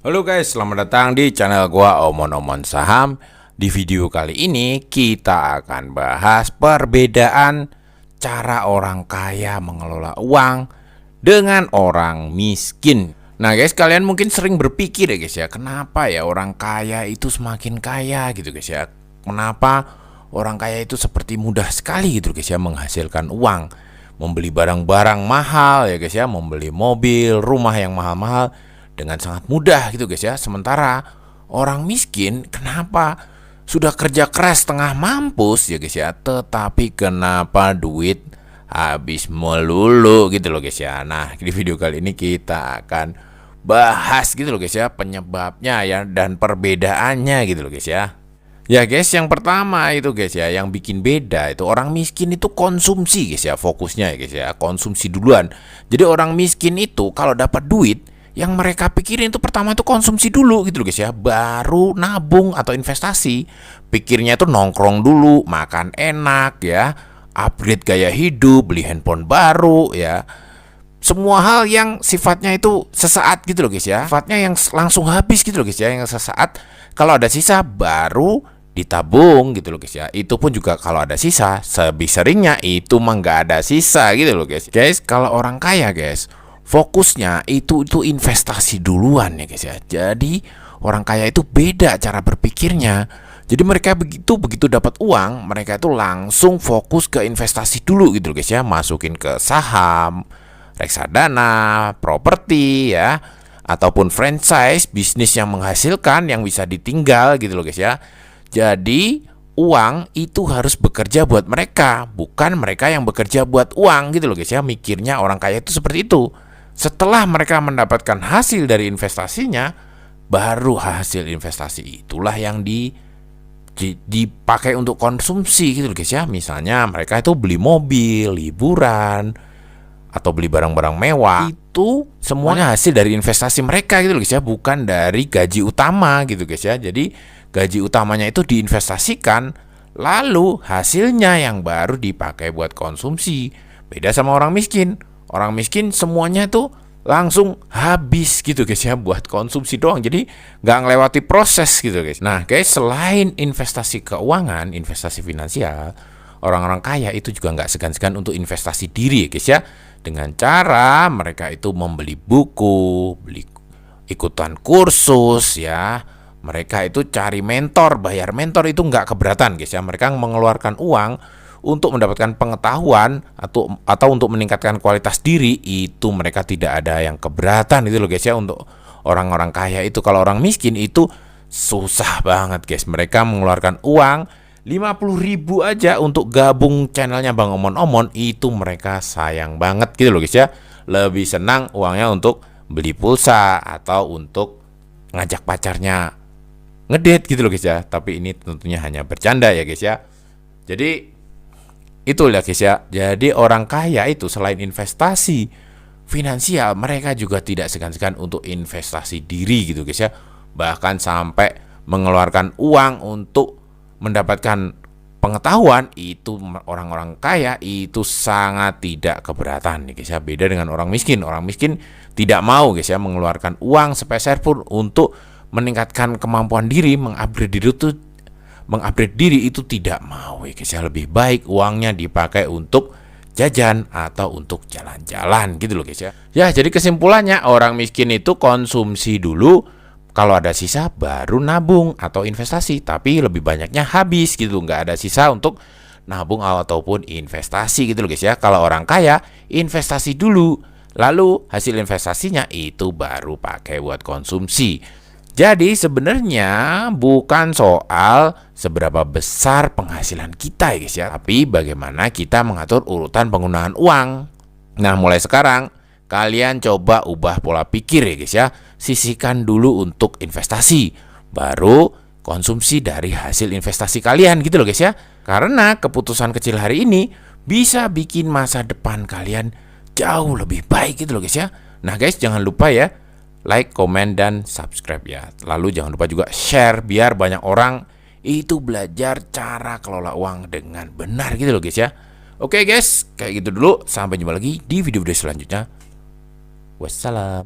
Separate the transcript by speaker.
Speaker 1: Halo guys, selamat datang di channel gua Omon Saham. Di video kali ini kita akan bahas perbedaan cara orang kaya mengelola uang dengan orang miskin. Nah guys, kalian mungkin sering berpikir ya guys ya, kenapa ya orang kaya itu semakin kaya gitu guys ya? Kenapa orang kaya itu seperti mudah sekali gitu guys ya menghasilkan uang, membeli barang-barang mahal ya guys ya, membeli mobil, rumah yang mahal-mahal dengan sangat mudah gitu guys ya. Sementara orang miskin kenapa sudah kerja keras tengah mampus ya guys ya, tetapi kenapa duit habis melulu gitu loh guys ya. Nah di video kali ini kita akan bahas gitu loh guys ya, penyebabnya ya dan perbedaannya gitu loh guys ya. Ya guys, yang pertama itu guys ya, yang bikin beda itu orang miskin itu konsumsi guys ya, fokusnya ya guys ya, konsumsi duluan. Jadi orang miskin itu kalau dapat duit, yang mereka pikirin itu pertama itu konsumsi dulu gitu loh guys ya, baru nabung atau investasi. Pikirnya itu nongkrong dulu, makan enak ya, upgrade gaya hidup, beli handphone baru ya. Semua hal yang sifatnya itu sesaat gitu loh guys ya, sifatnya yang langsung habis gitu loh guys ya, yang sesaat. Kalau ada sisa baru ditabung gitu loh guys ya. Itu pun juga kalau ada sisa, seringnya itu mah nggak ada sisa gitu loh guys. Guys, kalau orang kaya guys, fokusnya itu investasi duluan ya guys ya. Jadi orang kaya itu beda cara berpikirnya. Jadi mereka begitu dapat uang, mereka itu langsung fokus ke investasi dulu gitu loh guys ya. Masukin ke saham, reksadana, properti ya, ataupun franchise, bisnis yang menghasilkan, yang bisa ditinggal gitu loh guys ya. Jadi uang itu harus bekerja buat mereka, bukan mereka yang bekerja buat uang gitu loh guys ya. Mikirnya orang kaya itu seperti itu. Setelah mereka mendapatkan hasil dari investasinya, baru hasil investasi itulah yang dipakai untuk konsumsi gitu loh guys ya. Misalnya mereka itu beli mobil, liburan, atau beli barang-barang mewah, itu semuanya hasil dari investasi mereka gitu loh guys ya, bukan dari gaji utama gitu guys ya. Jadi gaji utamanya itu diinvestasikan, lalu hasilnya yang baru dipakai buat konsumsi. Beda sama orang miskin. Orang miskin semuanya tuh langsung habis gitu guys ya, buat konsumsi doang. Jadi nggak ngelewati proses gitu guys. Nah guys, selain investasi keuangan, investasi finansial, orang-orang kaya itu juga nggak segan-segan untuk investasi diri ya guys ya. Dengan cara mereka itu membeli buku, beli ikutan kursus ya. Mereka itu cari mentor, bayar mentor itu nggak keberatan guys ya. Mereka mengeluarkan uang untuk mendapatkan pengetahuan atau untuk meningkatkan kualitas diri, itu mereka tidak ada yang keberatan itu loh guys ya. Untuk orang-orang kaya itu, kalau orang miskin itu susah banget guys. Mereka mengeluarkan uang 50.000 aja untuk gabung channelnya Bang Omon, itu mereka sayang banget gitu loh guys ya. Lebih senang uangnya untuk beli pulsa atau untuk ngajak pacarnya ngedate gitu loh guys ya. Tapi ini tentunya hanya bercanda ya guys ya. Jadi itulah guys ya. Jadi orang kaya itu selain investasi finansial, mereka juga tidak segan-segan untuk investasi diri gitu guys ya. Bahkan sampai mengeluarkan uang untuk mendapatkan pengetahuan, itu orang-orang kaya itu sangat tidak keberatan nih guys ya. Beda dengan orang miskin. Orang miskin tidak mau guys ya mengeluarkan uang sepeser pun untuk meningkatkan kemampuan diri, mengupgrade diri itu tidak mau ya guys ya. Lebih baik uangnya dipakai untuk jajan atau untuk jalan-jalan gitu loh guys ya. Ya, jadi kesimpulannya orang miskin itu konsumsi dulu, kalau ada sisa baru nabung atau investasi, tapi lebih banyaknya habis gitu, nggak ada sisa untuk nabung ataupun investasi gitu loh guys ya. Kalau orang kaya investasi dulu, lalu hasil investasinya itu baru pakai buat konsumsi. Jadi sebenarnya bukan soal seberapa besar penghasilan kita ya guys ya, tapi bagaimana kita mengatur urutan penggunaan uang. Nah mulai sekarang kalian coba ubah pola pikir ya guys ya. Sisihkan dulu untuk investasi, baru konsumsi dari hasil investasi kalian gitu loh guys ya. Karena keputusan kecil hari ini bisa bikin masa depan kalian jauh lebih baik gitu loh guys ya. Nah guys, jangan lupa ya like, komen, dan subscribe ya. Lalu jangan lupa juga share biar banyak orang itu belajar cara kelola uang dengan benar gitu loh guys ya. Oke guys, kayak gitu dulu. Sampai jumpa lagi di video-video selanjutnya. Wassalam.